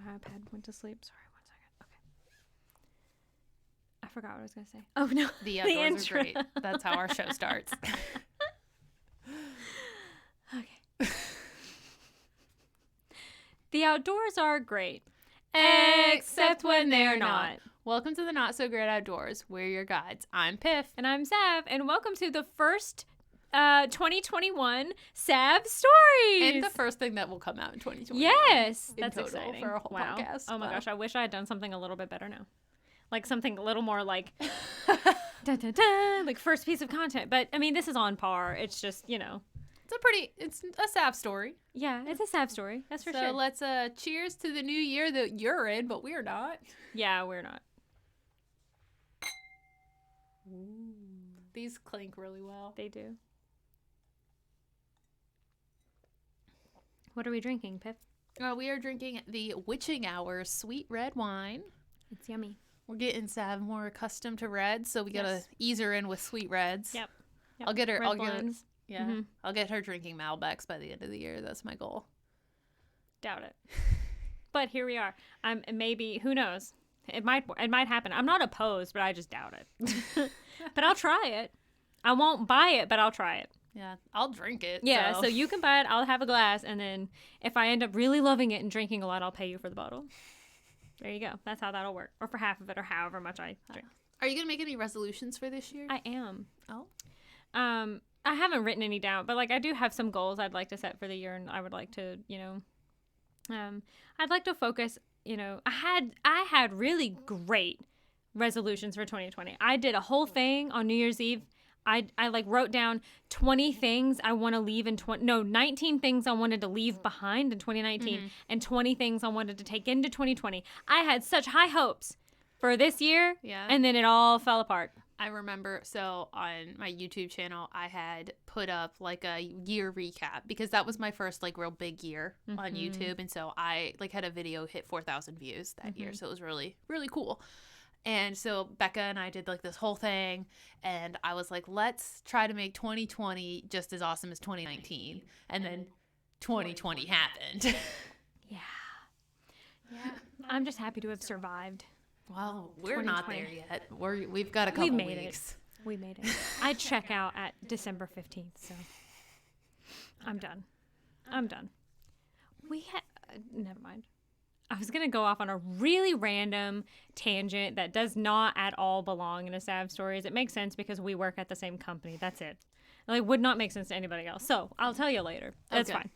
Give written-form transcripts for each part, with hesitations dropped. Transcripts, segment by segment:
my iPad went to sleep. Sorry, 1 second. Okay. I forgot what I was going to say. Oh, no. The outdoors are great. That's how our show starts. Okay. The outdoors are great. Except when they're not. Welcome to the Not So Great Outdoors. We're your guides. I'm Piff. And I'm Sav. And welcome to the first 2021 Sav Stories. And the first thing that will come out in 2021. Yes. In That's total exciting. for a whole podcast. Oh my gosh. I wish I had done something a little bit better now. Like something a little more like, dun, dun, dun, like first piece of content. But I mean, this is on par. It's just, It's a Sav story. Yeah, it's a Sav story. That's for sure. So let's cheers to the new year that you're in, but we're not. Yeah, we're not. Ooh. These clink really well. They do. What are we drinking, Pip? We are drinking the Witching Hour sweet red wine. It's yummy. We're getting Sav more accustomed to reds, so we gotta ease her in with sweet reds. Yep. I'll get her. Red blends. Yeah. Mm-hmm. I'll get her drinking Malbecs by the end of the year. That's my goal. Doubt it. But here we are. Maybe, who knows? It might happen. I'm not opposed, but I just doubt it. But I'll try it. I won't buy it, but I'll try it. Yeah, I'll drink it. Yeah, so you can buy it. I'll have a glass, and then if I end up really loving it and drinking a lot, I'll pay you for the bottle. There you go. That's how that'll work. Or for half of it, or however much I drink. Are you gonna make any resolutions for this year? I am. Oh. I haven't written any down, but like I do have some goals I'd like to set for the year, and I would like to, I'd like to focus. I had really great resolutions for 2020. I did a whole thing on New Year's Eve. I like wrote down 20 things I want to leave in 19 things I wanted to leave behind in 2019 and 20 things I wanted to take into 2020. I had such high hopes for this year, and then it all fell apart. I remember, so on my YouTube channel, I had put up like a year recap because that was my first like real big year on YouTube. And so I like had a video hit 4,000 views that year. So it was really, really cool. And so Becca and I did like this whole thing, and I was like, let's try to make 2020 just as awesome as 2019. And then 2020 happened. Yeah. I'm just happy to have survived. Well, we're not there yet. We've got a couple weeks. We made it. I check out at December 15th, so I'm done. Never mind. I was going to go off on a really random tangent that does not at all belong in a Sav Stories. It makes sense because we work at the same company. That's it. Like, would not make sense to anybody else. So I'll tell you later. That's fine.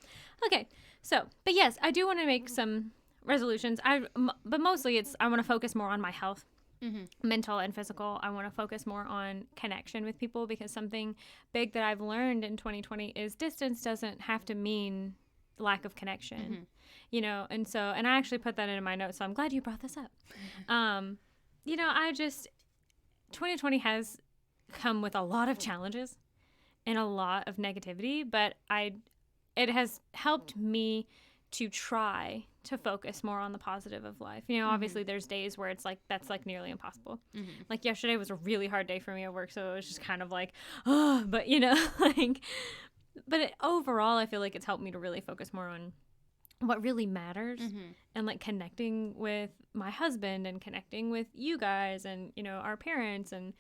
Okay. So, but yes, I do want to make some resolutions. But mostly I want to focus more on my health, mental and physical. I want to focus more on connection with people because something big that I've learned in 2020 is distance doesn't have to mean lack of connection. And I actually put that in my notes, so I'm glad you brought this up. 2020 has come with a lot of challenges and a lot of negativity, but it has helped me to try to focus more on the positive of life. Obviously there's days where it's like, that's like nearly impossible. Like yesterday was a really hard day for me at work, so it was just kind of like, but overall I feel like it's helped me to really focus more on what really matters and like connecting with my husband and connecting with you guys and, our parents and,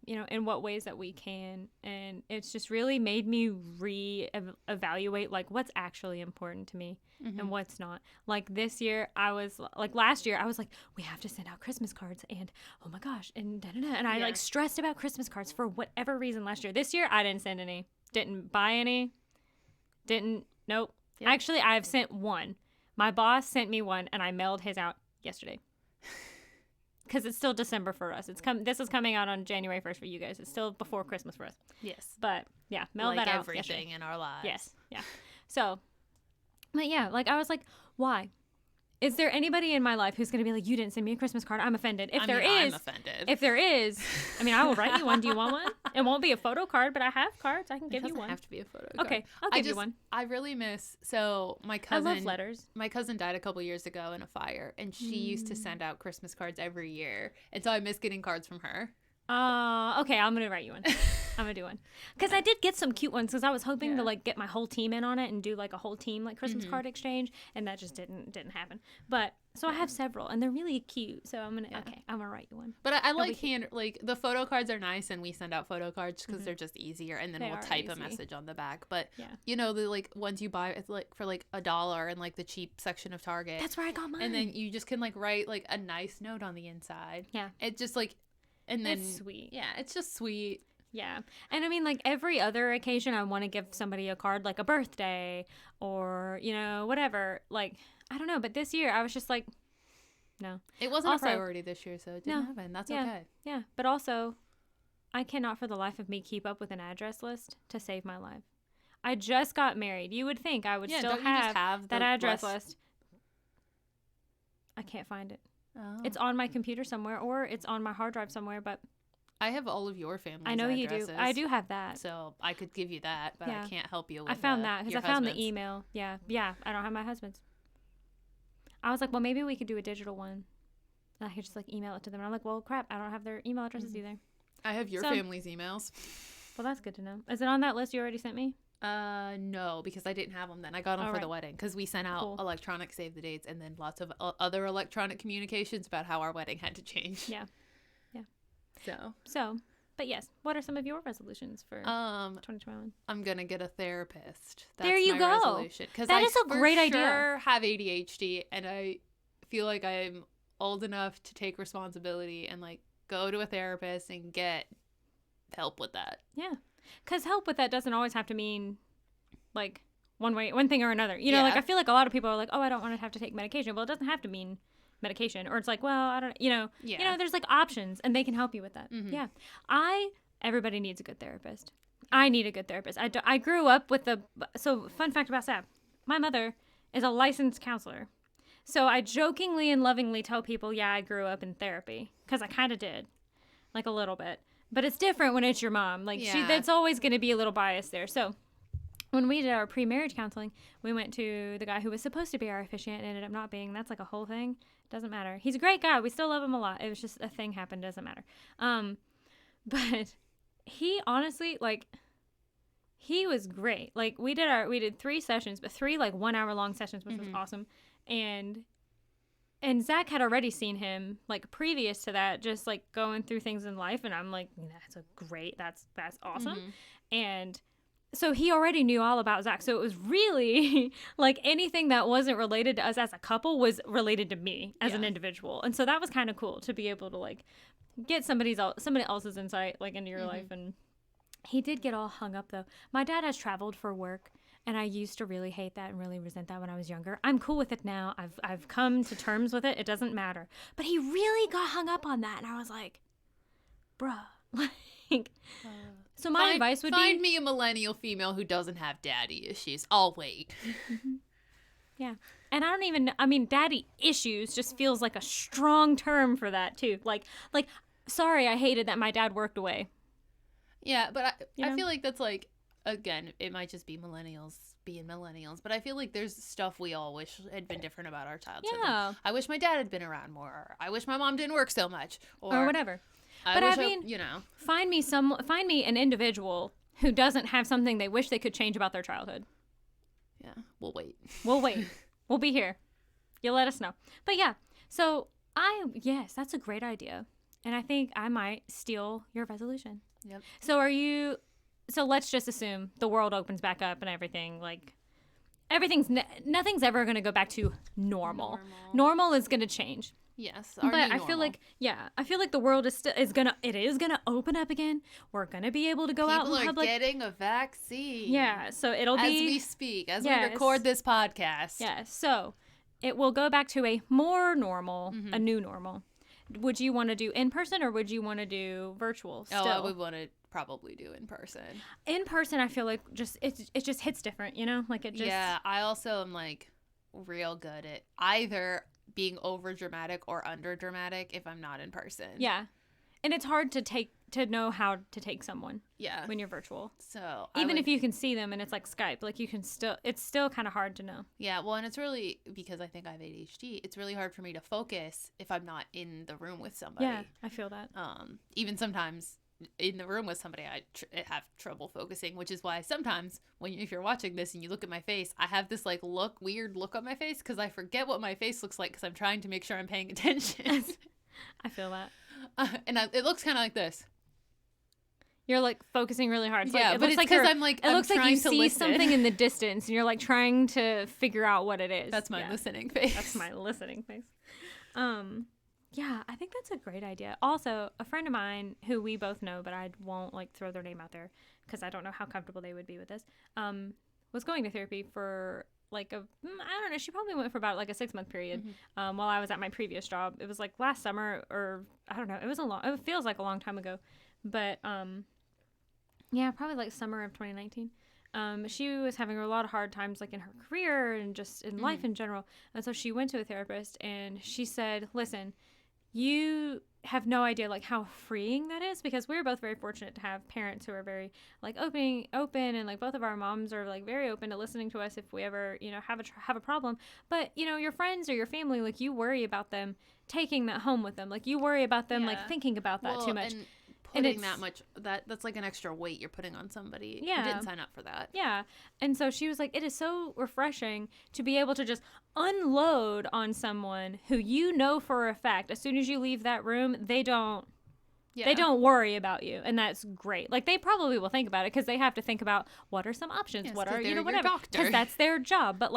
in what ways that we can. And it's just really made me evaluate like what's actually important to me and what's not. Like this year last year I was like, we have to send out Christmas cards and oh my gosh. And da-da-da. And I like stressed about Christmas cards for whatever reason last year. This year I didn't send any, didn't buy any, nope. Yep. Actually, I've sent one. My boss sent me one, and I mailed his out yesterday. Because it's still December for us. This is coming out on January 1st for you guys. It's still before Christmas for us. Yes. But, yeah, mailed that out everything yesterday. in our lives. Yes, yeah. So, but yeah, like I was like, why? Is there anybody in my life who's going to be like, you didn't send me a Christmas card? I'm offended. I'm offended. If there is, I will write you one. Do you want one? It won't be a photo card, but I have cards. I can give you one. It doesn't have to be a photo card. Okay, I'll give you one. I really miss, my cousin. I love letters. My cousin died a couple years ago in a fire, and she used to send out Christmas cards every year. And so I miss getting cards from her. Okay, I'm going to write you one. I'm gonna do one. Because I did get some cute ones because I was hoping to like get my whole team in on it and do like a whole team like Christmas card exchange, and that just didn't happen. But so I have several and they're really cute. So I'm gonna write you one. But I like like the photo cards are nice, and we send out photo cards because they're just easier, and then we'll type a message on the back. But you know, the like ones you buy it's like for like $1 in like the cheap section of Target. That's where I got mine. And then you just can like write like a nice note on the inside. Yeah. It just like, and then it's sweet. Yeah, it's just sweet. Yeah. And I mean, like every other occasion, I want to give somebody a card, like a birthday or, you know, whatever. Like, I don't know. But this year, I was just like, no. It wasn't also a priority this year, so it didn't happen. That's okay. Yeah. But also, I cannot for the life of me keep up with an address list to save my life. I just got married. You would think I would still have that address list. I can't find it. Oh. It's on my computer somewhere, or it's on my hard drive somewhere, but I have all of your family's I know addresses. You do. I do have that. So I could give you that, but I can't help you with I found that because I found the email. Yeah. Yeah. I don't have my husband's. I was like, well, maybe we could do a digital one. And I could just like email it to them. And I'm like, well, crap. I don't have their email addresses either. I have your family's emails. Well, that's good to know. Is it on that list you already sent me? No, because I didn't have them then. I got them for the wedding because we sent out electronic save the dates and then lots of other electronic communications about how our wedding had to change. Yeah. So, but yes, what are some of your resolutions for 2021? I'm gonna get a therapist. That's there you go. Resolution, that is a great idea. I sure have ADHD, and I feel like I'm old enough to take responsibility and like go to a therapist and get help with that. Yeah, because help with that doesn't always have to mean like one thing or another. You know, like I feel like a lot of people are like, oh, I don't want to have to take medication. Well, it doesn't have to mean medication, or it's like, well, I don't, you know, there's like options and they can help you with that. Yeah. Everybody needs a good therapist. I need a good therapist. I grew up with so fun fact about Sab, my mother is a licensed counselor. So I jokingly and lovingly tell people, I grew up in therapy because I kind of did like a little bit, but it's different when it's your mom. Like that's always going to be a little bias there. So when we did our pre-marriage counseling, we went to the guy who was supposed to be our officiant and ended up not being. That's like a whole thing. Doesn't matter. He's a great guy. We still love him a lot. It was just a thing happened. Doesn't matter. But he honestly, like, he was great. Like, we did 3 sessions, but 3 like 1 hour long sessions, which was awesome. And Zach had already seen him like previous to that, just like going through things in life. And I'm like, that's awesome. And so he already knew all about Zach. So it was really like anything that wasn't related to us as a couple was related to me as an individual. And so that was kind of cool to be able to like get somebody else's insight like into your life. And he did get all hung up though. My dad has traveled for work, and I used to really hate that and really resent that when I was younger. I'm cool with it now. I've come to terms with it. It doesn't matter. But he really got hung up on that. And I was like, bruh, like... So my advice would be... Find me a millennial female who doesn't have daddy issues. I'll wait. Yeah. And daddy issues just feels like a strong term for that, too. Like, sorry, I hated that my dad worked away. Yeah, but I feel like that's like, again, it might just be millennials being millennials, but I feel like there's stuff we all wish had been different about our childhood. Yeah. I wish my dad had been around more. Or I wish my mom didn't work so much. Or whatever. But find me an individual who doesn't have something they wish they could change about their childhood. Yeah, we'll wait. We'll be here. You'll let us know. But yeah, so that's a great idea. And I think I might steal your resolution. Yep. So let's just assume the world opens back up and everything, like nothing's ever going to go back to normal. Normal is going to change. Yes, but I feel like the world is gonna open up again. We're gonna be able to go out in public. People are getting a vaccine. Yeah, so it'll be as we speak, as we record this podcast. Yeah, so it will go back to a more normal, a new normal. Would you want to do in person or would you want to do virtual? Still? Oh, I would want to probably do in person. In person, I feel like it just hits different, you know, like it just. Yeah, I also am like real good at either being over dramatic or under dramatic if I'm not in person. Yeah. And it's hard to know how to take someone. Yeah. When you're virtual. So even if you can see them and it's like Skype, like it's still kind of hard to know. Yeah. Well, and it's really, because I think I have ADHD, it's really hard for me to focus if I'm not in the room with somebody. Yeah, I feel that. Even sometimes in the room with somebody, I have trouble focusing, which is why sometimes if you're watching this and you look at my face, I have this like weird look on my face because I forget what my face looks like because I'm trying to make sure I'm paying attention. I feel that. It looks kind of like this. You're like focusing really hard. It's yeah, like, but it's because I'm like, it looks like you see something in the distance and you're like trying to figure out what it is. That's my listening face. That's my listening face. Yeah, I think that's a great idea. Also, a friend of mine who we both know, but I won't like throw their name out there because I don't know how comfortable they would be with this, was going to therapy for like I don't know, she probably went for about like a 6-month period while I was at my previous job. It was like last summer or I don't know. It feels like a long time ago. But yeah, probably like summer of 2019. She was having a lot of hard times like in her career and just in life in general. And so she went to a therapist and she said, listen, you have no idea like how freeing that is, because we were both very fortunate to have parents who are very like open and like both of our moms are like very open to listening to us if we ever, you know, have a problem. But, you know, your friends or your family, like you worry about them taking that home with them. Like you worry about them like thinking about that too much. And putting that much, that's like an extra weight you're putting on somebody. Yeah. You didn't sign up for that. Yeah. And so she was like, it is so refreshing to be able to just unload on someone who you know for a fact, as soon as you leave that room, they don't worry about you. And that's great. Like they probably will think about it because they have to think about what are some options, yes, what are, you know, whatever. Because that's their job. But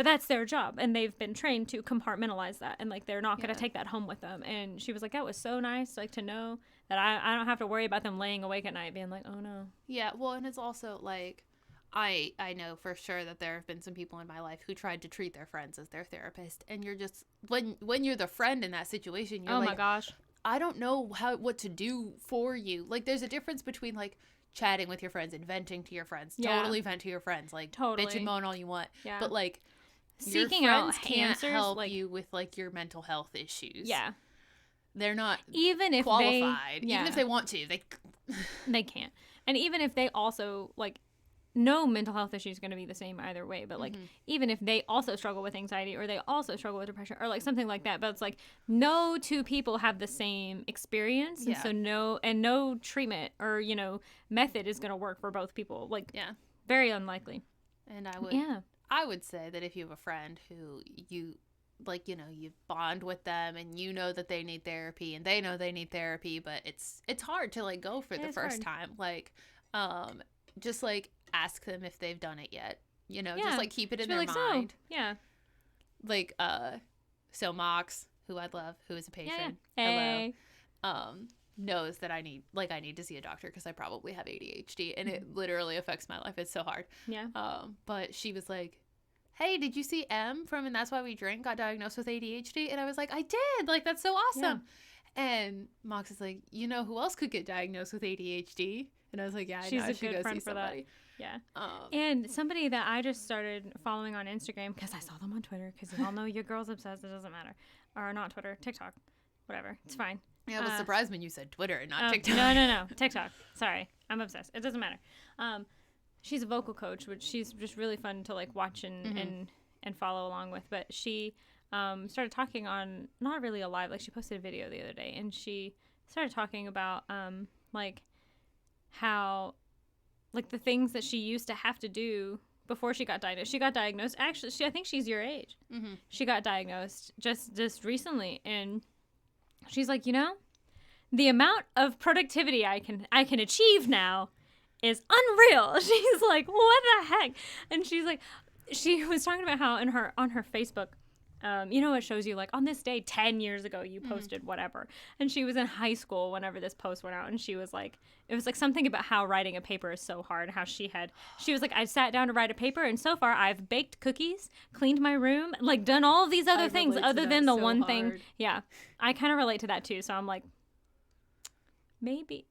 that's their job, and they've been trained to compartmentalize that, and like they're not going to take that home with them. And she was like, that was so nice, like to know that I don't have to worry about them laying awake at night being like, oh no. Yeah, well, and it's also like I know for sure that there have been some people in my life who tried to treat their friends as their therapist, and you're just when you're the friend in that situation, you're like, oh my gosh, I don't know what to do for you. Like there's a difference between like chatting with your friends and venting to your friends. Totally vent to your friends, like bitch and moan all you want. Yeah. But like seeking your friends out can't answers, help like, you with like your mental health issues. Yeah. They're not even if qualified. Even if they want to, they can't. And even if they also like no mental health issue is going to be the same either way, but like even if they also struggle with anxiety or they also struggle with depression or like something like that, but it's like no two people have the same experience, and so no treatment or, you know, method is going to work for both people. Like very unlikely. And I would say that if you have a friend who you like, you know, you bond with them and you know that they need therapy and they know they need therapy, but it's hard to like go for the first time. Like, just like ask them if they've done it yet, you know, just like keep it in their mind. So, yeah. Like, so Mox, who I love, who is a patient, hey. knows that I need to see a doctor because I probably have ADHD and it literally affects my life. It's so hard. Yeah. But she was like, hey, did you see M from And That's Why We Drink got diagnosed with ADHD? And I was like, I did. Like, that's so awesome. Yeah. And Mox is like, you know who else could get diagnosed with ADHD? And I was like, yeah, I know. She's a good friend for that. Yeah. And somebody that I just started following on Instagram because I saw them on Twitter, because you all know your girl's obsessed. It doesn't matter. Or not Twitter, TikTok, whatever. It's fine. Yeah, it was surprised when you said Twitter and not TikTok. No. TikTok. Sorry. I'm obsessed. It doesn't matter. She's a vocal coach, which she's just really fun to like watch and follow along with. But she started talking on, not really a live, like she posted a video the other day, and she started talking about like how like the things that she used to have to do before she got diagnosed. She got diagnosed. Actually, I think she's your age. She got diagnosed just recently, and she's like, you know, the amount of productivity I can achieve now is unreal. She's like, what the heck? And she's like, she was talking about how on her Facebook, you know, it shows you like on this day 10 years ago you posted whatever. And she was in high school whenever this post went out, and she was like, it was like something about how writing a paper is so hard. How she was like, I sat down to write a paper, and so far I've baked cookies, cleaned my room, like done all of these other things other than the one thing. Yeah, I kind of relate to that too. So I'm like, maybe.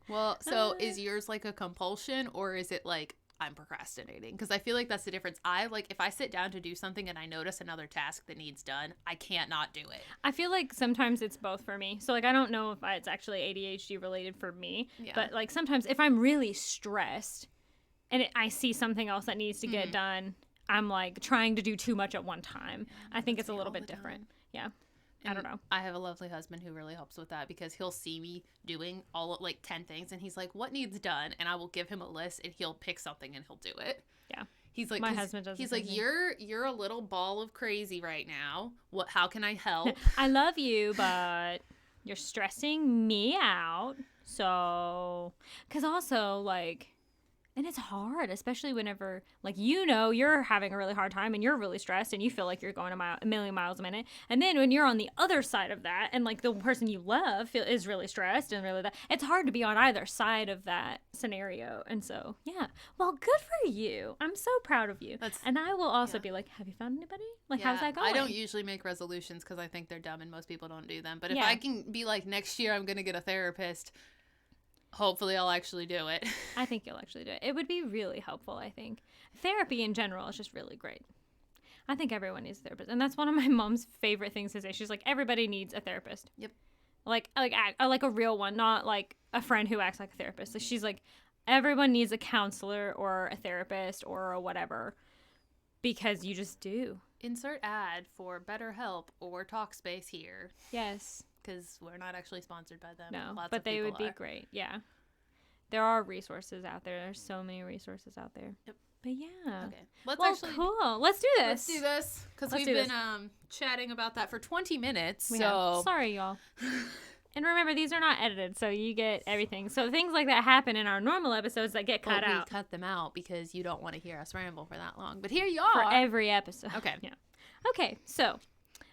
Well, so is yours like a compulsion, or is it like I'm procrastinating? Because I feel like that's the difference. I like, if I sit down to do something and I notice another task that needs done, I can't not do it. I feel like sometimes it's both for me. So like, I don't know if it's actually ADHD related for me, but like sometimes if I'm really stressed and I see something else that needs to get done, I'm like trying to do too much at one time. I think it's a little bit different. Yeah. I don't know. I have a lovely husband who really helps with that because he'll see me doing all of, like 10 things and he's like, what needs done? And I will give him a list and he'll pick something and he'll do it. Yeah. He's like, my husband does. He's like, you're a little ball of crazy right now. How can I help? I love you, but you're stressing me out. So, because also, like, and it's hard, especially whenever, like, you're having a really hard time and you're really stressed and you feel like you're going a million miles a minute. And then when you're on the other side of that and, like, the person you love is really stressed and really it's hard to be on either side of that scenario. And so, yeah. Well, good for you. I'm so proud of you. And I will also be like, have you found anybody? Like, how's that going? I don't usually make resolutions because I think they're dumb and most people don't do them. But if I can be like, next year I'm going to get a therapist, hopefully I'll actually do it. I think you'll actually do it. It would be really helpful, I think. Therapy in general is just really great. I think everyone needs a therapist. And that's one of my mom's favorite things to say. She's like, everybody needs a therapist. Yep. Like a real one, not like a friend who acts like a therapist. Like, she's like, everyone needs a counselor or a therapist or a whatever because you just do. Insert ad for BetterHelp or Talkspace here. Yes. Because we're not actually sponsored by them. No, Lots but of they would be are. great. Yeah. There are resources out there. There's so many resources out there. Yep. But yeah. Okay. Cool. Let's do this. Let's do this. Because we've been chatting about that for 20 minutes. Sorry, y'all. And remember, these are not edited, so you get everything. So things like that happen in our normal episodes that get cut out. We cut them out because you don't want to hear us ramble for that long. But here you are. For every episode. Okay. Yeah. Okay, so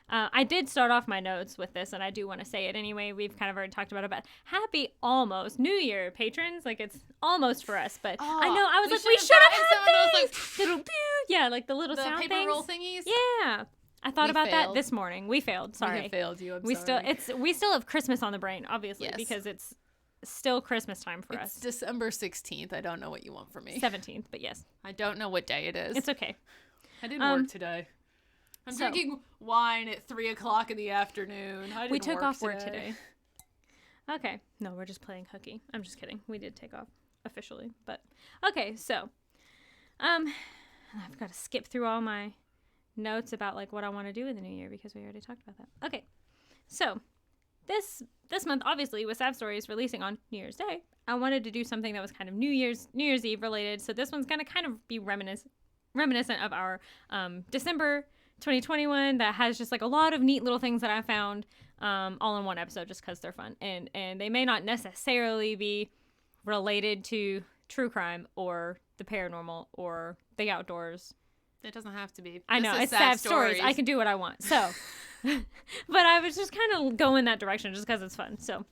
I did start off my notes with this, and I do want to say it anyway. We've kind of already talked about it, but happy almost New Year, patrons. Like, it's almost for us, but I know, I was like, we should have had these! Little pew! Yeah, like the little sound things. The paper roll thingies? Yeah. I thought about that this morning. We failed. Sorry. We failed you. I'm sorry. We still have Christmas on the brain, obviously, because it's still Christmas time for us. It's December 16th. I don't know what you want from me. 17th, but yes. I don't know what day it is. It's okay. I didn't work today. I'm drinking wine at 3 o'clock in the afternoon. We took off work today. Okay. No, we're just playing hooky. I'm just kidding. We did take off officially, but okay. So, I've got to skip through all my notes about like what I want to do in the new year because we already talked about that. Okay. So, this month, obviously, with Sav Stories releasing on New Year's Day, I wanted to do something that was kind of New Year's Eve related. So this one's going to kind of be reminiscent of our December 2021 that has just like a lot of neat little things that I found all in one episode just because they're fun. And they may not necessarily be related to true crime or the paranormal or the outdoors. It doesn't have to be. I know, it's Sav Stories. I can do what I want. So, but I was just kind of going that direction just because it's fun. So,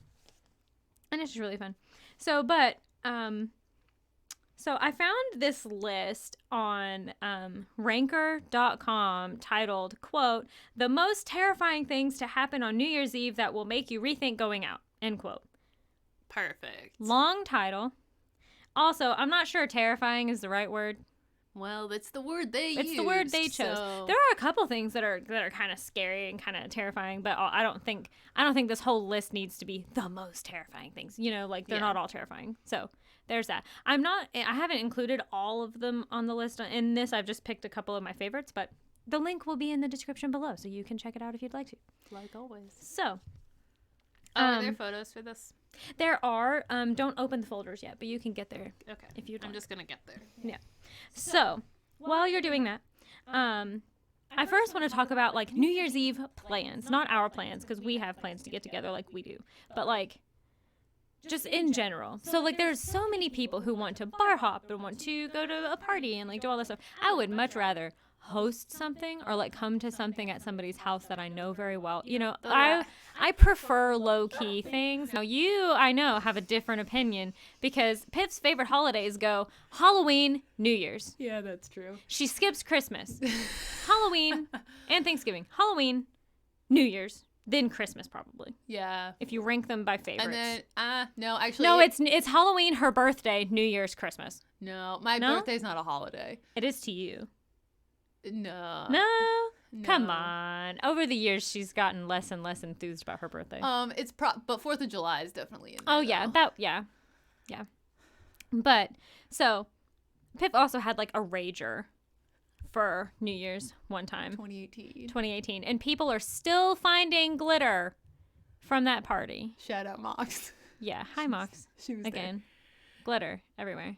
and it's just really fun. So, but, so I found this list on ranker.com titled, quote, "The most terrifying things to happen on New Year's Eve that will make you rethink going out," end quote. Perfect. Long title. Also, I'm not sure terrifying is the right word. Well, it's the word they used. It's the word they chose. So. There are a couple things that are kind of scary and kind of terrifying, but I don't think this whole list needs to be the most terrifying things. You know, like they're not all terrifying. So there's that. I haven't included all of them on the list in this. I've just picked a couple of my favorites, but the link will be in the description below, so you can check it out if you'd like to. Like always. So. Are there photos for this? There are. Don't open the folders yet, but you can get there. Okay. If you'd like. I'm just gonna get there. Yeah. So while you're doing that, I first want to talk about like New Year's Eve plans, not our plans, because we have plans to get together like we do, but like just in general. So like there's so many people who want to bar hop and want to go to a party and like do all this stuff. I would much rather host something or like come to something at somebody's house that I know very well. You know, I prefer low-key things. Now you, I know, have a different opinion because Pip's favorite holidays go Halloween, New Year's. Yeah, that's true. She skips Christmas, Halloween, and Thanksgiving. Halloween, New Year's, then Christmas probably. Yeah. If you rank them by favorites. And then, no, actually. No, it's Halloween, her birthday, New Year's, Christmas. No, my birthday's not a holiday. It is to you. No. Come on. Over the years, she's gotten less and less enthused about her birthday. But 4th of July is definitely in there. Oh yeah, yeah. But so, Pip also had like a rager for New Year's one time. 2018. And people are still finding glitter from that party. Shout out Mox. Yeah. Hi, Mox. She was again. Glitter everywhere.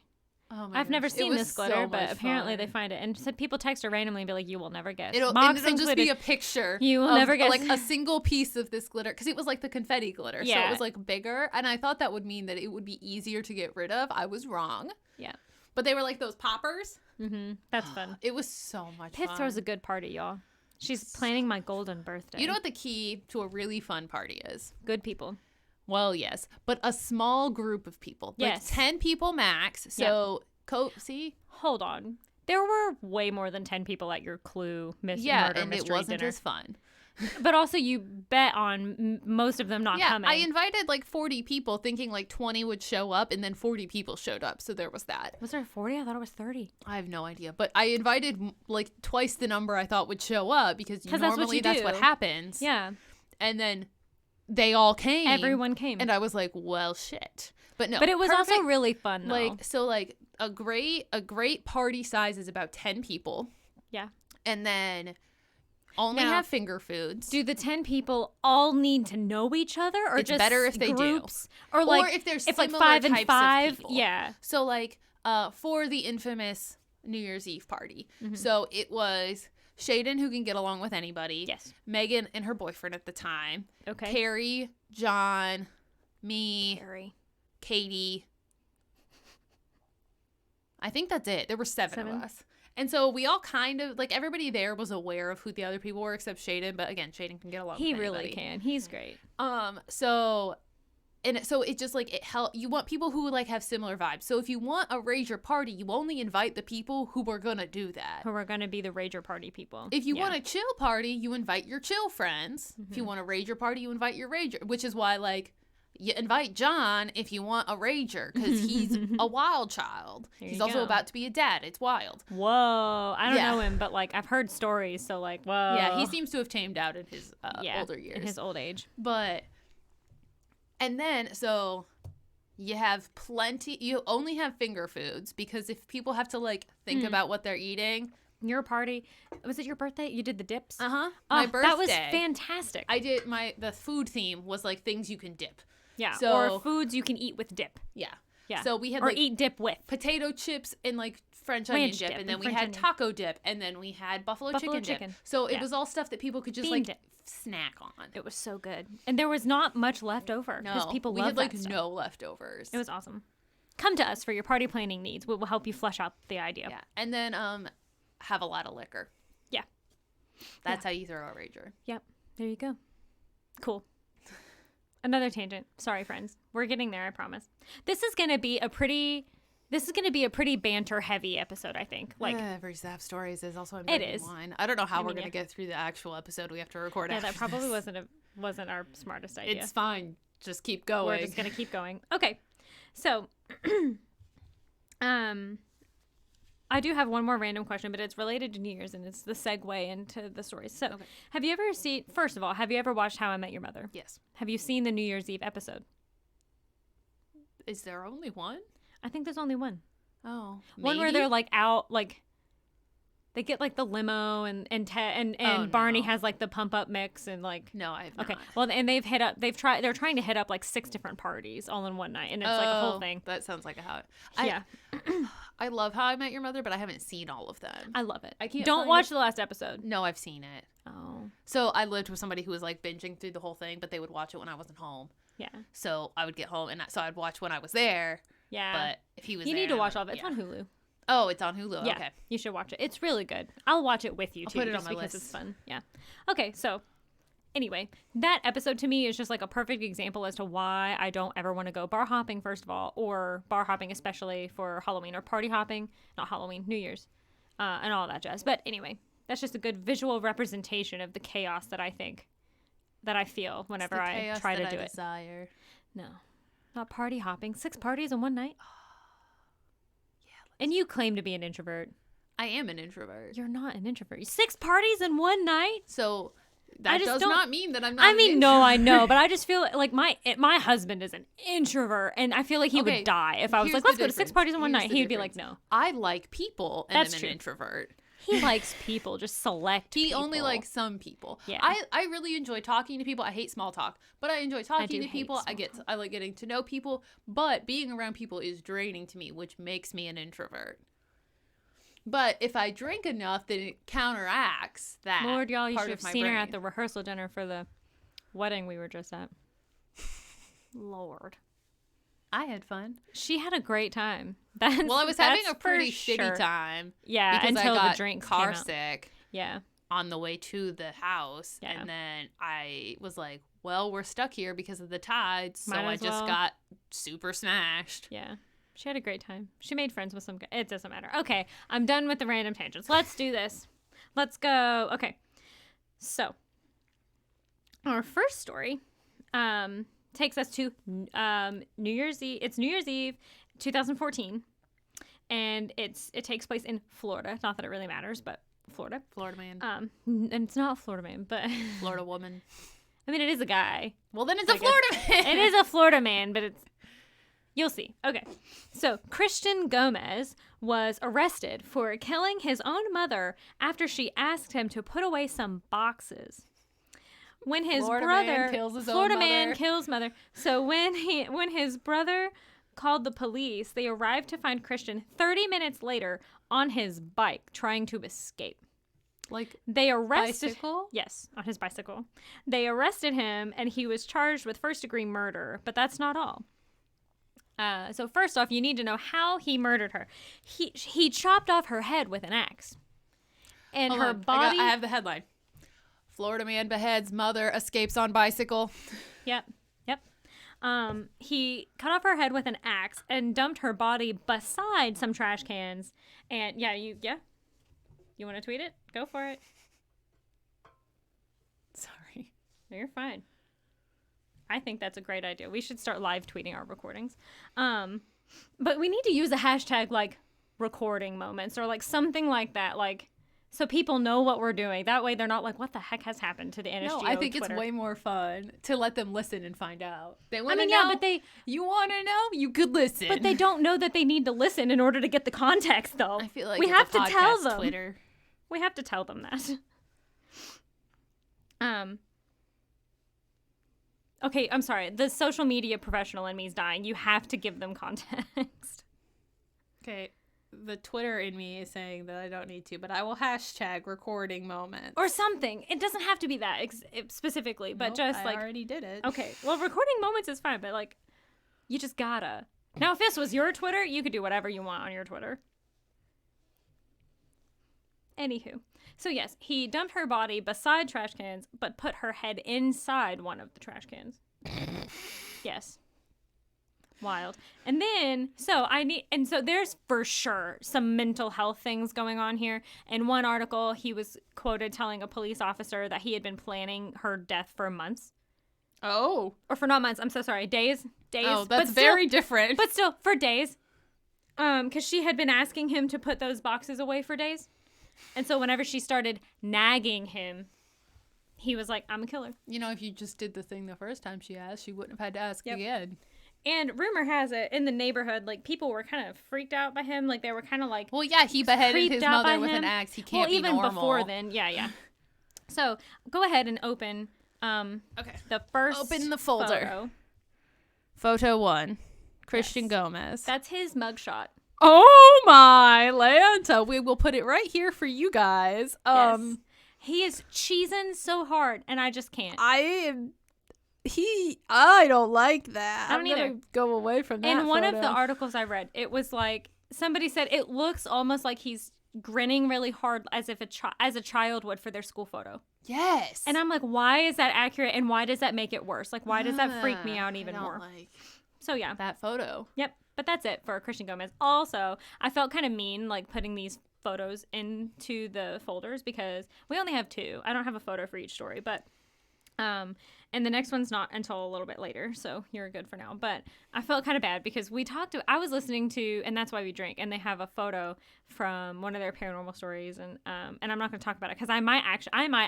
Oh my I've never gosh. seen this glitter, so but apparently fun. they find it. And so people text her randomly and be like, you will never guess. It'll Mox just included. be a picture. You will never guess. Like a single piece of this glitter. Because it was like the confetti glitter. So Yeah. it was like bigger. And I thought that would mean that it would be easier to get rid of. I was wrong. Yeah. But they were like those poppers. Mm-hmm. That's fun. It was so much Piff fun. throws a good party, y'all. She's planning my golden birthday. You know what the key to a really fun party is? Good people. Well, yes. But a small group of people. Yes. Like 10 people max. So, see? Hold on. There were way more than 10 people at your Clue murder and mystery it wasn't dinner. as fun. But also you bet on most of them not coming. I invited like 40 people thinking like 20 would show up, and then 40 people showed up. So there was that. Was there 40? I thought it was 30. I have no idea. But I invited like twice the number I thought would show up because normally that's what happens. Yeah. And then they all came. Everyone came. And I was like, well, shit. But no. But it was perfect. also really fun, though. Like, so like a great party size is about 10 people. Yeah. And then only Now, have finger foods. Do the 10 people all need to know each other, or It's just better if they groups? do. Or like or if there's like similar 5 and types 5, of people. yeah. So like for the infamous New Year's Eve party. Mm-hmm. So it was Shaden, who can get along with anybody. Yes. Megan and her boyfriend at the time. Okay. Carrie, John, me, Carrie. Katie. I think that's it. There were seven of Seven? us. And so we all kind of, like, everybody there was aware of who the other people were except Shaden. But again, Shaden can get along He with really anybody. can. He's great. So it just, like, it help. You want people who, like, have similar vibes. So if you want a Rager party, you only invite the people who are going to do that. Who are going to be the Rager party people. If you want a chill party, you invite your chill friends. Mm-hmm. If you want a Rager party, you invite your Rager. Which is why, like, you invite John if you want a Rager, because he's a wild child. He's also about to be a dad. It's wild. Whoa. I don't know him, but, like, I've heard stories, so, like, whoa. Yeah, he seems to have tamed out in his older years. In his old age. But, and then, so you have plenty, you only have finger foods, because if people have to, like, think about what they're eating. Your party, was it your birthday? You did the dips? Uh-huh. My birthday. That was fantastic. I did the food theme was, like, things you can dip. Yeah, So, or foods you can eat with dip. Yeah. Yeah. So we had, or like, eat dip with. potato chips and, like, French onion Ranch dip. dip And then and we French had onion. taco dip. And then we had buffalo chicken dip. So it was all stuff that people could just, Bean like, dip. snack on. It was so good. And there was not much left over. Because No. people we love had, like, that stuff. no leftovers. It was awesome. Come to us for your party planning needs. We will help you flesh out the idea. Yeah. And then have a lot of liquor. Yeah. That's how you throw a Rager. Yep. There you go. Cool. Another tangent. Sorry, friends. We're getting there, I promise. This is going to be a pretty banter heavy episode, I think. Like every Zap Stories is also it is. Wine. I don't know how we're going to get through the actual episode we have to record yeah, after that probably this. wasn't our smartest idea. It's fine. Just keep going. We're just going to keep going. Okay. So I do have one more random question, but it's related to New Year's, and it's the segue into the stories. So, Have you ever seen, first of all, have you ever watched How I Met Your Mother? Yes. Have you seen the New Year's Eve episode? Is there only one? I think there's only one. Oh. One where they're, like, out, like, they get, like, the limo, and Barney has, like, the pump up mix, and, like. No, I have not. Okay. Well, and they're trying to hit up, like, 6 different parties all in one night, and it's, like, a whole thing. That sounds like a how. Yeah. I love How I Met Your Mother, but I haven't seen all of them. I love it. I can't Don't find watch it. the last episode. No, I've seen it. Oh. So I lived with somebody who was, like, binging through the whole thing, but they would watch it when I wasn't home. Yeah. So I would get home, and so I'd watch when I was there. Yeah. But if he was You there, need to watch all of it. It's yeah. on Hulu. Oh, it's on Hulu. Yeah. Okay. You should watch it. It's really good. I'll watch it with you, too. put it on just my because list. it's fun. Yeah. Okay, so anyway, that episode to me is just like a perfect example as to why I don't ever want to go bar hopping, first of all, or bar hopping especially for Halloween, or party hopping, not Halloween, New Year's, and all that jazz. But anyway, that's just a good visual representation of the chaos that I feel whenever I try to do it. Desire. No, not party hopping. 6 parties in one night. And you claim to be an introvert. I am an introvert. You're not an introvert. 6 parties in one night? So that does not mean that I'm not. I mean, no, I know, but I just feel like my husband is an introvert, and I feel like he would die if I was like, let's go to 6 parties in one night. He would be like, no. I like people, and I'm an introvert. He likes people, just select He people. only likes some people. Yeah. I really enjoy talking to people. I hate small talk, but I enjoy talking to people. Talk. I like getting to know people, but being around people is draining to me, which makes me an introvert. But if I drink enough, then it counteracts that. Lord, y'all, you part should of have my seen her brain. at the rehearsal dinner for the wedding we were just at. Lord. I had fun. She had a great time. Well, I was having a pretty sure. shitty time. Yeah, because until I got the drinks car came out. sick. Yeah. On the way to the house. Yeah. And then I was like, well, we're stuck here because of the tides. So Might I as just well. got super smashed. Yeah. She had a great time. She made friends with some guy. It doesn't matter. Okay. I'm done with the random tangents. Let's do this. Let's go. Okay. So, our first story takes us to New Year's Eve. It's New Year's Eve, 2014. And it takes place in Florida. Not that it really matters, but Florida. Florida man. And it's not Florida man, but Florida woman. I mean, it is a guy. Well, then it's a Florida man. It is a Florida man, but it's... You'll see. Okay. So, Christian Gomez was arrested for killing his own mother after she asked him to put away some boxes. When his Florida brother... man kills his Florida own man mother. kills mother. So, when his brother called the police, they arrived to find Christian 30 minutes later on his bike trying to escape. Like, They arrested... bicycle? Yes, on his bicycle. They arrested him, and he was charged with first-degree murder, but that's not all. So first off, you need to know how he murdered her. He chopped off her head with an axe. And Hold her on. body... I have the headline. Florida man beheads mother, escapes on bicycle. Yep. He cut off her head with an axe and dumped her body beside some trash cans. And you want to tweet it? Go for it. Sorry. No, you're fine. I think that's a great idea. We should start live tweeting our recordings. But we need to use a hashtag like recording moments or like something like that, like so people know what we're doing. That way they're not like, what the heck has happened to the NSGO No, I think Twitter? It's way more fun to let them listen and find out. They want I to mean, know. yeah, but You want to know? You could listen. they don't know that they need to listen in order to get the context, though. I feel like we it's have a to tell podcast them. Twitter. We have to tell them that. Okay, I'm sorry. The social media professional in me is dying. You have to give them context. Okay, the Twitter in me is saying that I don't need to, but I will hashtag recording moments. Or something. It doesn't have to be that specifically, but just I already did it. Okay, well, recording moments is fine, but like, you just gotta. Now, if this was your Twitter, you could do whatever you want on your Twitter. Anywho. So yes, he dumped her body beside trash cans, but put her head inside one of the trash cans. Yes. Wild. And then, so there's for sure some mental health things going on here. In one article, he was quoted telling a police officer that he had been planning her death for months. Oh. Or for not months, I'm so sorry, days. Oh, that's very different. But still, for days. Because she had been asking him to put those boxes away for days. And so whenever she started nagging him, he was like, I'm a killer. You know, if you just did the thing the first time she asked, she wouldn't have had to ask again. And rumor has it, in the neighborhood, like, people were kind of freaked out by him. Like, they were kind of like... Well, yeah, he beheaded his mother with an axe. He can't be normal. Well, even before then. Yeah. So, go ahead and open the first Open the folder. Photo 1. Christian Gomez. That's his mugshot. Oh my Lanta. We will put it right here for you guys. Yes. He is cheesing so hard, and I just can't. I don't like that. I don't either. Gonna go away from that. In one photo. of the articles I read, it was like, somebody said it looks almost like he's grinning really hard as if as a child would for their school photo. Yes. And I'm like, why is that accurate, and why does that make it worse? Like, why does that freak me out even I don't more? like So yeah. that photo. Yep. But that's it for Christian Gomez. Also, I felt kind of mean, like, putting these photos into the folders because we only have 2. I don't have a photo for each story, but and the next one's not until a little bit later, so you're good for now. But I felt kind of bad because I was listening to And That's Why We Drink, and they have a photo from one of their paranormal stories, and I'm not going to talk about it because I might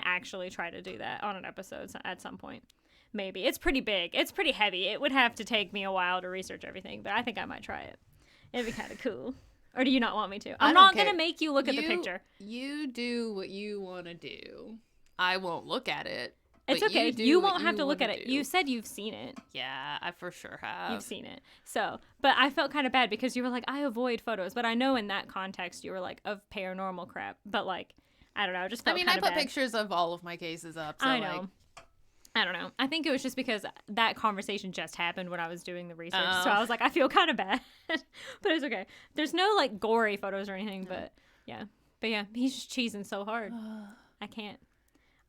actually try to do that on an episode at some point. Maybe. It's pretty big. It's pretty heavy. It would have to take me a while to research everything, but I think I might try it. It'd be kind of cool. Or do you not want me to? I I'm don't not going care. to make you look at the picture. You do what you want to do. I won't look at it. It's okay. You won't have to look at it. You said you've seen it. Yeah, I for sure have. You've seen it. So, but I felt kind of bad because you were like, I avoid photos. But I know in that context you were like, of paranormal crap. But like, I don't know. I just felt kind of bad. I put pictures of all of my cases up. So I know. I don't know. I think it was just because that conversation just happened when I was doing the research. Oh. So I was like, I feel kind of bad. But it's okay. There's no like gory photos or anything. But yeah. But yeah, he's just cheesing so hard. I can't.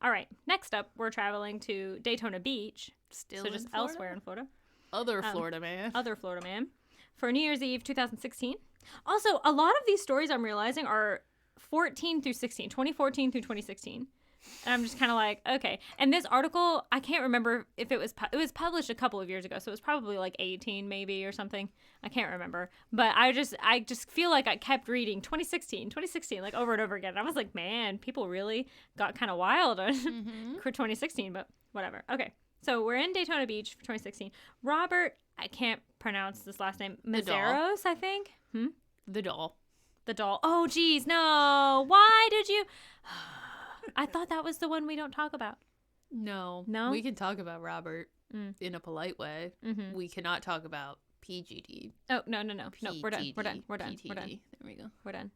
All right. Next up, we're traveling to Daytona Beach. Still so just Florida? Elsewhere in Florida. Other Florida man. Other Florida man. For New Year's Eve 2016. Also, a lot of these stories I'm realizing are 14 through 16, 2014 through 2016. And I'm just kind of like, okay. And this article, I can't remember if it was published a couple of years ago, so it was probably like 18 maybe or something. I can't remember. But I just feel like I kept reading 2016 like over and over again. And I was like, man, people really got kind of wild for 2016, but whatever. Okay. So we're in Daytona Beach for 2016. Robert, I can't pronounce this last name, Mazeros, I think. The doll. Oh, geez, no. Why did you... I thought that was the one we don't talk about. No. We can talk about Robert in a polite way. Mm-hmm. We cannot talk about PGD. Oh, no. No, we're done. We're done. There we go. We're done.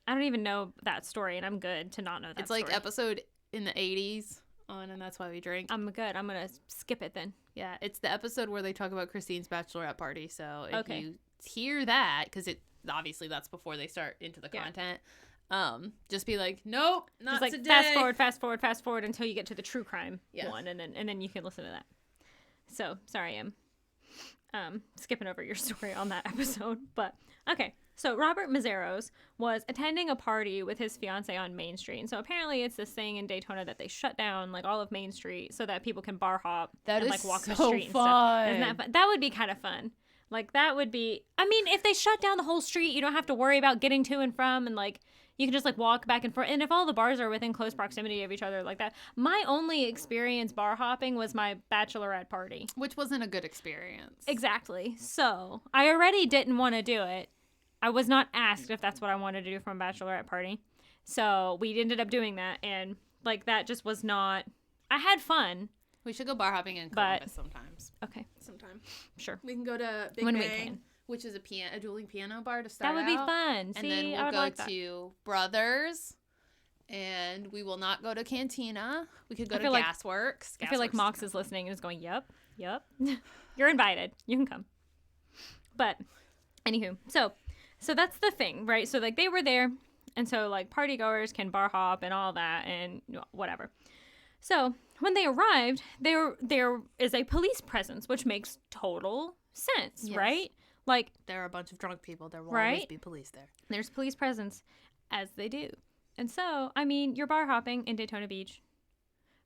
I don't even know that story, and I'm good to not know that story. It's like episode in the 80s on, and that's why we drink. I'm good. I'm going to skip it then. Yeah, it's the episode where they talk about Christine's bachelorette party. So if you hear that, because obviously that's before they start into the content. Just be like, nope, not just like today. fast forward until you get to the true crime one, and then you can listen to that. So sorry, I'm skipping over your story on that episode, but okay. So Robert Mazeros was attending a party with his fiance on Main Street, and so apparently it's this thing in Daytona that they shut down like all of Main Street so that people can bar hop and like walk the street and stuff. Isn't that fun? That would be kind of fun. Like that would be. I mean, if they shut down the whole street, you don't have to worry about getting to and from, and like. You can just like walk back and forth. And if all the bars are within close proximity of each other like that. My only experience bar hopping was my bachelorette party. Which wasn't a good experience. Exactly. So I already didn't want to do it. I was not asked if that's what I wanted to do from a bachelorette party. So we ended up doing that. And like that just was not. I had fun. We should go bar hopping in Columbus sometimes. Okay. Sometime. Sure. We can go to Big when Bang. We can. Which is a dueling piano bar to start out. That would be fun. And See, then I we'll would go like that. to Brothers. And we will not go to Cantina. We could go to like, Gasworks. I feel like Mox is listening and is going, yep. You're invited. You can come. But, anywho. So that's the thing, right? So, like, they were there. And so, like, partygoers can bar hop and all that and whatever. So, when they arrived, there is a police presence, which makes total sense, right? Like there are a bunch of drunk people. There will always be police there. There's police presence, as they do. And so, I mean, you're bar hopping in Daytona Beach.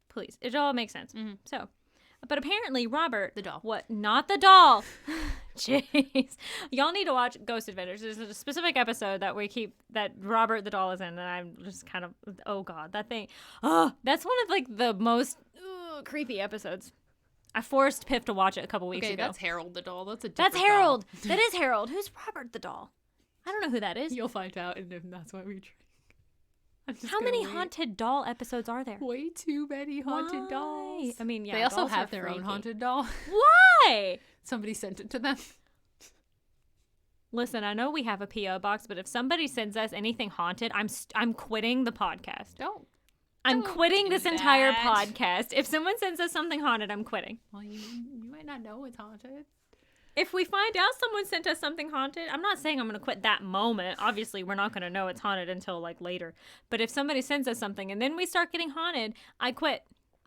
Police. It all makes sense. Mm-hmm. So, but apparently Robert... The doll. What? Not the doll. Jeez. Y'all need to watch Ghost Adventures. There's a specific episode that Robert the doll is in, and I'm just kind of... Oh, God. That thing... Oh, that's one of, like, the most creepy episodes. I forced Piff to watch it a couple weeks ago. That's Harold the doll. That's a different Harold. Doll. That is Harold. Who's Robert the doll? I don't know who that is. You'll find out, and that's why we drink. How many haunted doll episodes are there? Way too many haunted dolls. I mean, yeah. They also have their own haunted doll. Why? Somebody sent it to them. Listen, I know we have a P.O. box, but if somebody sends us anything haunted, I'm quitting the podcast. I'm quitting this entire podcast. If someone sends us something haunted, I'm quitting. Well, you might not know it's haunted. If we find out someone sent us something haunted, I'm not saying I'm going to quit that moment. Obviously, we're not going to know it's haunted until like later. But if somebody sends us something and then we start getting haunted, I quit.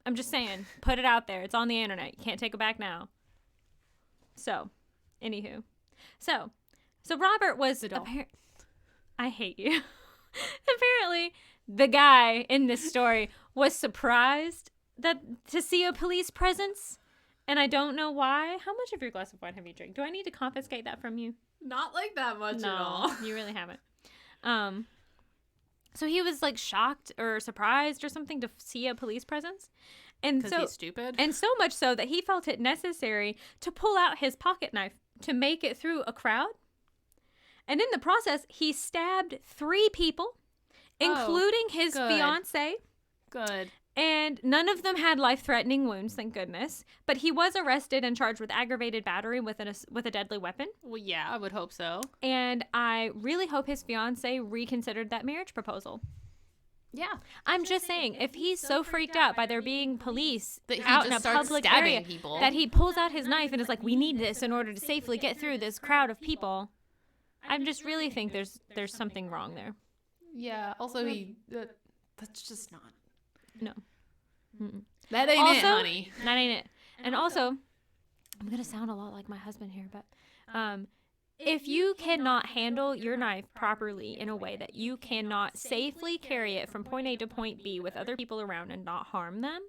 I'm just saying, put it out there. It's on the internet. You can't take it back now. So, anywho. So Robert was... I hate you. Apparently... The guy in this story was surprised to see a police presence, and I don't know why. How much of your glass of wine have you drank? Do I need to confiscate that from you? Not like that much at all. You really haven't. So he was like shocked or surprised or something to see a police presence, and so he's stupid, and so much so that he felt it necessary to pull out his pocket knife to make it through a crowd. And in the process, he stabbed 3 people, including his fiance. Good. And none of them had life-threatening wounds, thank goodness. But he was arrested and charged with aggravated battery with a deadly weapon. Well, yeah, I would hope so. And I really hope his fiance reconsidered that marriage proposal. Yeah. I'm just saying, if he's so freaked out by there being police that out in a public area people, that he pulls out his knife and is like, we need this in order to safely get through this crowd of people, I just really think there's something wrong there. Yeah. Also, that's just not. No. Mm-mm. That ain't it, honey. That ain't it. And also, I'm going to sound a lot like my husband here, but if you cannot handle your knife properly in a way that you cannot safely carry it from point A to point B with other people around and not harm them,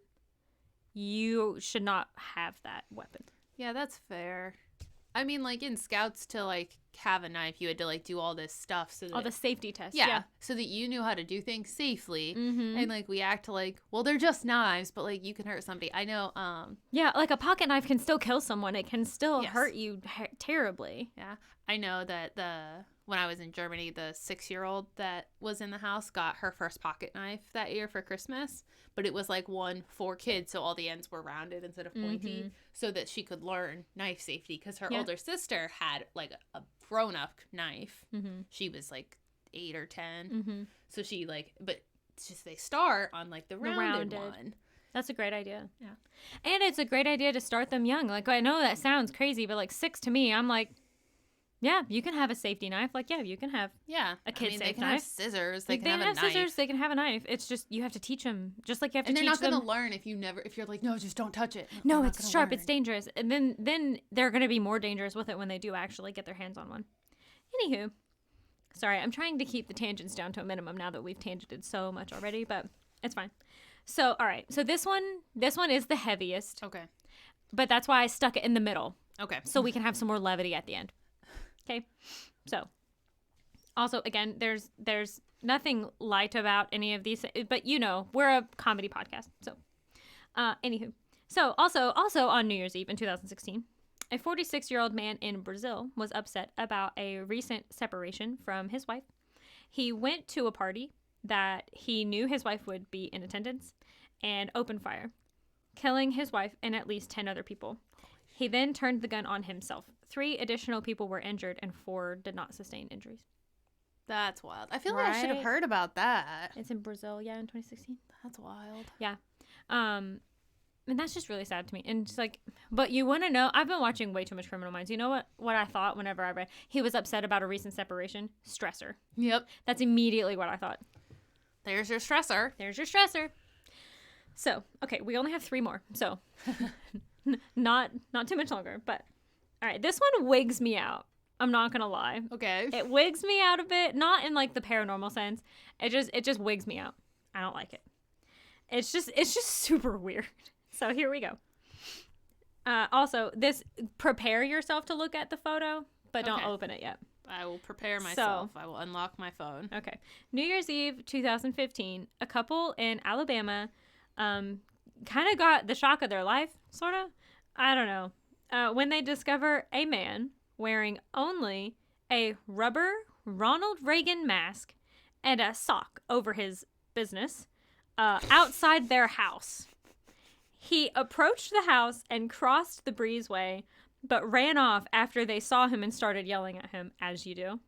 you should not have that weapon. Yeah, that's fair. I mean, like, in Scouts, to, like, have a knife, you had to, like, do all this stuff. So that, all the safety tests. Yeah. So that you knew how to do things safely. Mm-hmm. And, like, we act like, well, they're just knives, but, like, you can hurt somebody. I know. Yeah, like, a pocket knife can still kill someone. It can still hurt you terribly. Yeah. I know that when I was in Germany, the 6-year-old that was in the house got her first pocket knife that year for Christmas, but it was like one for kids, so all the ends were rounded instead of pointy, so that she could learn knife safety, because her older sister had like a grown-up knife. She was like 8 or 10, so she like, but it's just they start on like the rounded one. That's a great idea. Yeah. And it's a great idea to start them young. Like, I know that sounds crazy, but like 6 to me, I'm like, yeah, you can have a safety knife. Like, yeah, you can have a kid safe knife. They can have scissors. They can have a knife. Scissors. They can have a knife. It's just you have to teach them, just like you have to teach them. And they're not going to learn if you're like, no, just don't touch it. No, it's sharp. It's dangerous. And then they're going to be more dangerous with it when they do actually get their hands on one. Anywho, sorry, I'm trying to keep the tangents down to a minimum now that we've tangented so much already, but it's fine. So, all right. So this one is the heaviest. Okay. But that's why I stuck it in the middle. Okay. So we can have some more levity at the end. Okay. So also, again, there's nothing light about any of these, but you know, we're a comedy podcast. So anywho. So also on New Year's Eve in 2016, a 46-year-old man in Brazil was upset about a recent separation from his wife. He went to a party that he knew his wife would be in attendance and opened fire, killing his wife and at least 10 other people. He then turned the gun on himself. 3 additional people were injured and 4 did not sustain injuries. That's wild. I feel like I should have heard about that. It's in Brazil, in 2016. That's wild. Yeah. And that's just really sad to me. And it's like, but you want to know, I've been watching way too much Criminal Minds. You know what I thought whenever I read, he was upset about a recent separation? Stressor. Yep. That's immediately what I thought. There's your stressor. There's your stressor. So, okay, we only have 3 more. So, not too much longer, but all right, this one wigs me out. I'm not gonna lie. Okay. It wigs me out a bit, not in like the paranormal sense. It just wigs me out. I don't like it. It's just super weird. So here we go. Also, prepare yourself to look at the photo, but don't open it yet. I will prepare myself. I will unlock my phone. Okay. New Year's Eve 2015, a couple in Alabama kind of got the shock of their life, sort of. I don't know. When they discover a man wearing only a rubber Ronald Reagan mask and a sock over his business outside their house. He approached the house and crossed the breezeway, but ran off after they saw him and started yelling at him, as you do.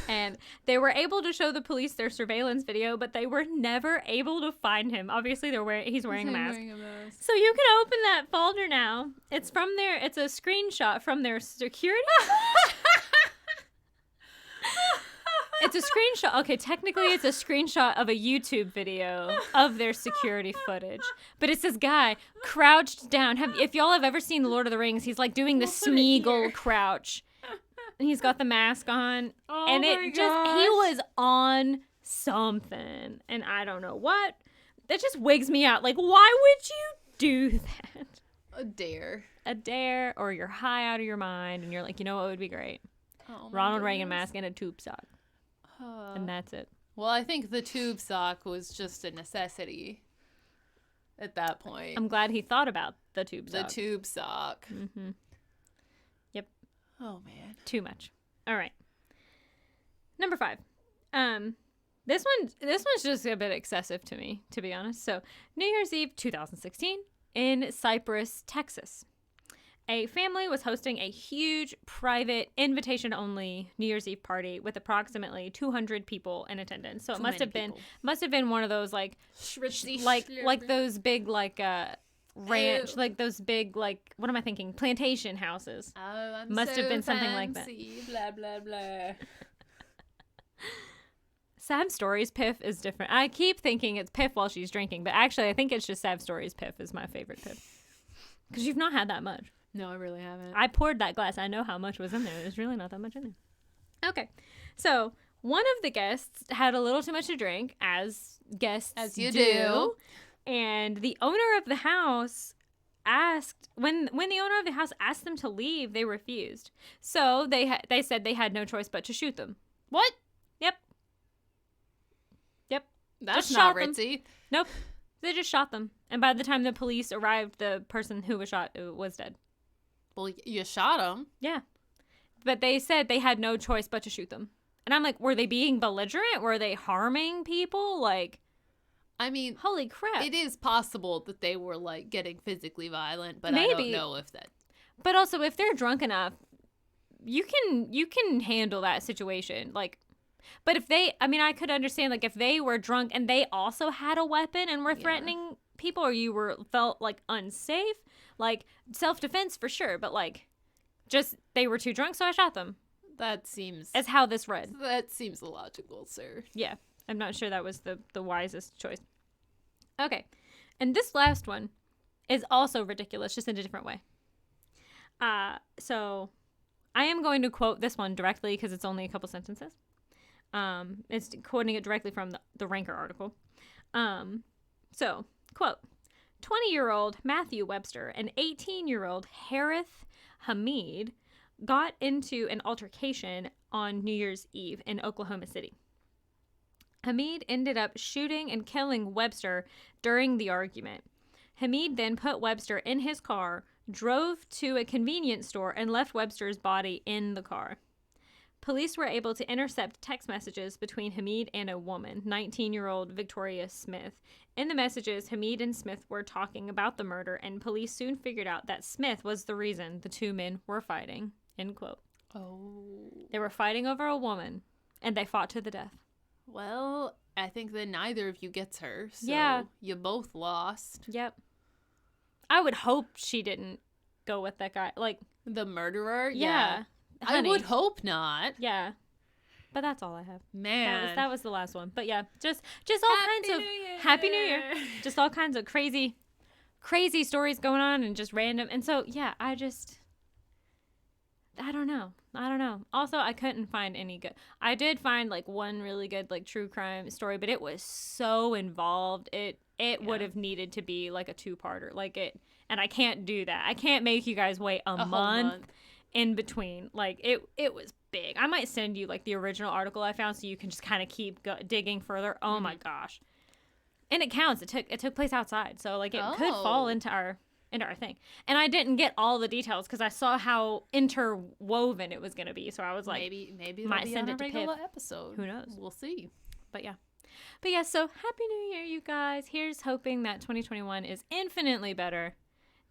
And they were able to show the police their surveillance video, but they were never able to find him. Obviously, he's wearing a mask. So you can open that folder now. It's a screenshot from their security. It's a screenshot. Okay, technically it's a screenshot of a YouTube video of their security footage. But it's this guy crouched down. If y'all have ever seen Lord of the Rings, he's like doing the Smeagol crouch. And he's got the mask on. Oh, and he gosh. was on something. And I don't know what. That just wigs me out. Like, why would you do that? A dare. A dare, or you're high out of your mind and you're like, you know what would be great? Ronald Reagan mask and a tube sock. And that's it. Well, I think the tube sock was just a necessity at that point. I'm glad he thought about the tube sock. The tube sock. Mm-hmm. Yep. Oh, man. Too much. All right. Number 5. This one's just a bit excessive to me, to be honest. So, New Year's Eve 2016 in Cypress, Texas. A family was hosting a huge, private, invitation-only New Year's Eve party with approximately 200 people in attendance. So it must have been one of those like those big ranch, like those big what am I thinking? Plantation houses. Oh, must have been something like that. Blah blah blah. Sad Stories Piff is different. I keep thinking it's Piff while she's drinking, but actually I think it's just Sad Stories Piff is my favorite Piff. Because you've not had that much. No, I really haven't. I poured that glass. I know how much was in there. There's really not that much in there. Okay. So one of the guests had a little too much to drink, as guests do. And the owner of the house asked, when the owner of the house asked them to leave, they refused. So they said they had no choice but to shoot them. What? Yep. That's not ritzy. Nope. They just shot them. And by the time the police arrived, the person who was shot was dead. Well, you shot them. Yeah. But they said they had no choice but to shoot them. And I'm like, were they being belligerent? Were they harming people? Like, I mean, holy crap. It is possible that they were like getting physically violent, but Maybe. I don't know if that. But also, if they're drunk enough, you can handle that situation. Like, but if I could understand, like, if they were drunk and they also had a weapon and were threatening people, or felt like unsafe, like, self-defense for sure, but like, just they were too drunk, so I shot them. That seems as how this read. That seems illogical, sir. Yeah, I'm not sure that was the wisest choice. Okay, and this last one is also ridiculous, just in a different way. So I am going to quote this one directly because it's only a couple sentences. It's quoting it directly from the Ranker article. So, quote, 20-year-old Matthew Webster and 18-year-old Harith Hamid got into an altercation on New Year's Eve in Oklahoma City. Hamid ended up shooting and killing Webster during the argument. Hamid then put Webster in his car, drove to a convenience store, and left Webster's body in the car. Police were able to intercept text messages between Hamid and a woman, 19-year-old Victoria Smith. In the messages, Hamid and Smith were talking about the murder, and police soon figured out that Smith was the reason the two men were fighting. End quote. Oh. They were fighting over a woman, and they fought to the death. Well, I think that neither of you gets her, so yeah. You both lost. Yep. I would hope she didn't go with that guy. Like, the murderer? Yeah. Honey. I would hope not. Yeah. But that's all I have. Man. That was the last one. But yeah, just all kinds of Happy New Year. Just all kinds of crazy stories going on and just random. And so, yeah, I don't know. Also, I couldn't find any good. I did find like one really good like true crime story, but it was so involved. It would have needed to be like a 2-parter. Like it, and I can't do that. I can't make you guys wait a month in between. Like it was big. I might send you like the original article I found so you can just kind of keep digging further. Oh my gosh. And it counts. It took place outside. So like it could fall into our thing. And I didn't get all the details because I saw how interwoven it was going to be. So I was like, maybe might be send on it a regular Piff. episode. Who knows? We'll see. But yeah, so Happy New Year, you guys. Here's hoping that 2021 is infinitely better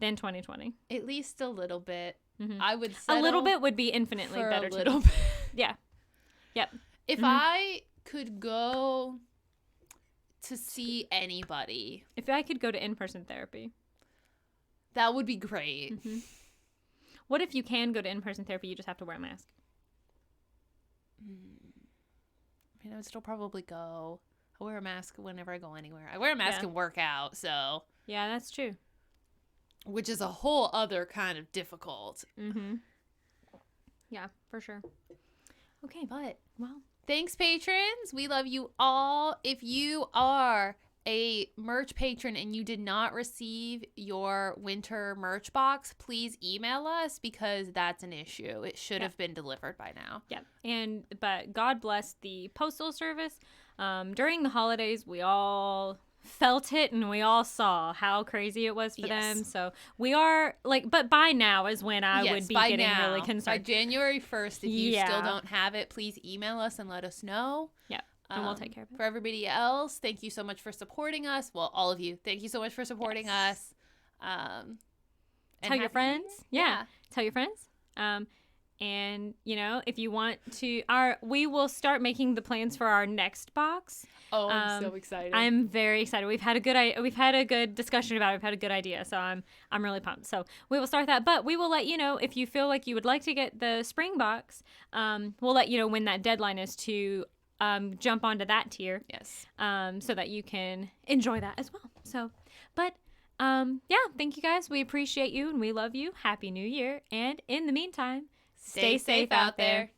than 2020. At least a little bit. Mm-hmm. I would a little bit would be infinitely for better. A little bit. Yeah. Yep. If I could go to see anybody, if I could go to in-person therapy, that would be great. Mm-hmm. What if you can go to in-person therapy? You just have to wear a mask. I mean, I would still probably go. I wear a mask whenever I go anywhere. I wear a mask and work out, so. Yeah, that's true. Which is a whole other kind of difficult. Mm-hmm. Yeah, for sure. Okay, but, well. Thanks, patrons. We love you all. If you are a merch patron and you did not receive your winter merch box, please email us because that's an issue. It should have been delivered by now. Yeah, but God bless the postal service. During the holidays, we all felt it and we all saw how crazy it was for them. So we are like, but by now is when I would be getting really concerned. By January 1st, if you still don't have it, please email us and let us know. Yeah. And we'll take care of it. For everybody else, thank you so much for supporting us. Well, all of you, thank you so much for supporting us. Tell your friends. Yeah. Tell your friends. And, you know, if you want to, we will start making the plans for our next box. Oh, I'm so excited. I'm very excited. We've had a good discussion about it. We've had a good idea. So I'm really pumped. So we will start that. But we will let you know if you feel like you would like to get the spring box. We'll let you know when that deadline is to jump onto that tier. Yes. So that you can enjoy that as well. So, but thank you guys. We appreciate you and we love you. Happy New Year. And in the meantime, stay safe out there.